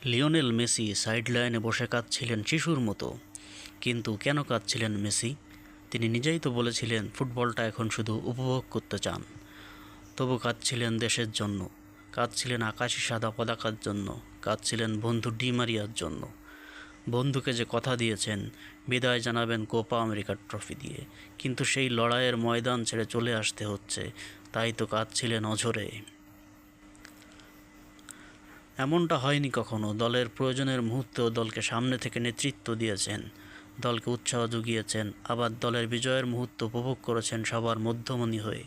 Lionel Messi সাইডলাইনে বসে কাঁদছিলেন শিশুর মতো। কিন্তু কেন কাঁদছিলেন মেসি? তিনি নিজেই তো বলেছিলেন ফুটবলটা এখন শুধু উপভোগ করতে চান। তবু কাঁদছিলেন দেশের জন্য, কাঁদছিলেন আকাশি সাদা পতাকার জন্য, কাঁদছিলেন বন্ধু ডি মারিয়ার জন্য। বন্ধুকে যে কথা দিয়েছেন বিদায় জানাবেন কোপা আমেরিকার ট্রফি দিয়ে, কিন্তু সেই লড়াইয়ের ময়দান ছেড়ে চলে আসতে হচ্ছে, তাই তো কাঁদছিলেন অঝরে। এমনটা হয়নি কখনো। দলের প্রয়োজনের মুহূর্তেও দলকে সামনে থেকে নেতৃত্ব দিয়েছেন, দলকে উৎসাহ জুগিয়েছেন, আবার দলের বিজয়ের মুহূর্ত উপভোগ করেছেন সবার মধ্যমণি হয়ে।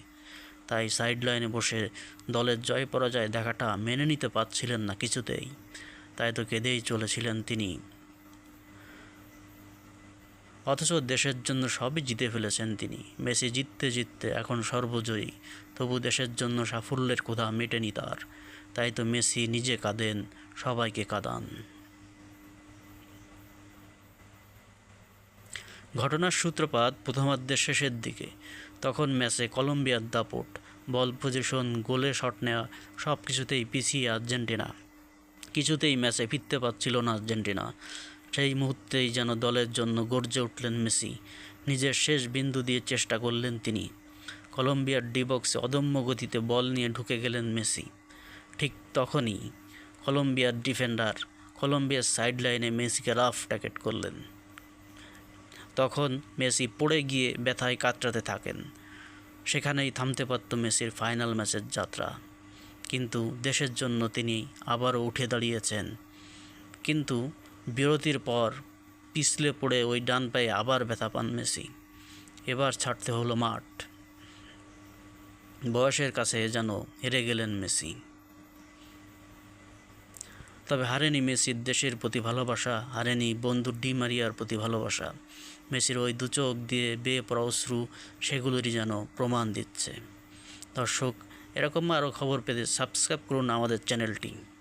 তাই সাইডলাইনে বসে দলের জয় পরাজয় দেখাটা মেনে নিতে পারছিলেন না কিছুতেই। তাই তো কেঁদেই চলেছিলেন তিনি। অথচ দেশের জন্য সবই জিতে ফেলেছেন তিনি। মেসি জিততে জিততে এখন সর্বজয়ী, তবু দেশের জন্য সাফল্যের ক্ষুধা মেটেনি তার। তাই তো মেসি নিজে কাঁদেন, সবাইকে কাঁদান। ঘটনার সূত্রপাত প্রথমার্ধের শেষের দিকে। তখন ম্যাচে কলম্বিয়ার দাপট, বল পজিশন, গোলে শট নেওয়া, সব কিছুতেই পিছিয়ে আর্জেন্টিনা। কিছুতেই ম্যাচে ফিরতে পারছিল না আর্জেন্টিনা। সেই মুহূর্তেই যেন দলের জন্য গর্জে উঠলেন মেসি। নিজের শেষ বিন্দু দিয়ে চেষ্টা করলেন তিনি। কলম্বিয়ার ডি বক্সে অদম্য গতিতে বল নিয়ে ঢুকে গেলেন মেসি। ঠিক তখনই কলম্বিয়ার সাইডলাইনে মেসিকে রাফ ট্যাকেল করলেন। তখন মেসি পড়ে গিয়ে ব্যথায় কাতরাতে থাকেন। সেখানেই থামতে পারত মেসির ফাইনাল ম্যাচের যাত্রা, কিন্তু দেশের জন্য তিনি আবারও উঠে দাঁড়িয়েছেন। কিন্তু বিরতির পর পিছলে পড়ে ওই ডান পায়ে আবার ব্যথা পান মেসি। এবার ছাড়তে হলো মাঠ। বয়সের কাছে যেন হেরে গেলেন মেসি। তবে হারেনি মেসির দেশের প্রতি ভালোবাসা, হারেনি বন্ধু ডি মারিয়ার প্রতি ভালোবাসা। মেসির ওই দু চোখ দিয়ে বেয়ে পড়া অশ্রু সেগুলোরই যেন প্রমাণ দিচ্ছে। দর্শক, এরকম আরও খবর পেতে সাবস্ক্রাইব করুন আমাদের চ্যানেলটি।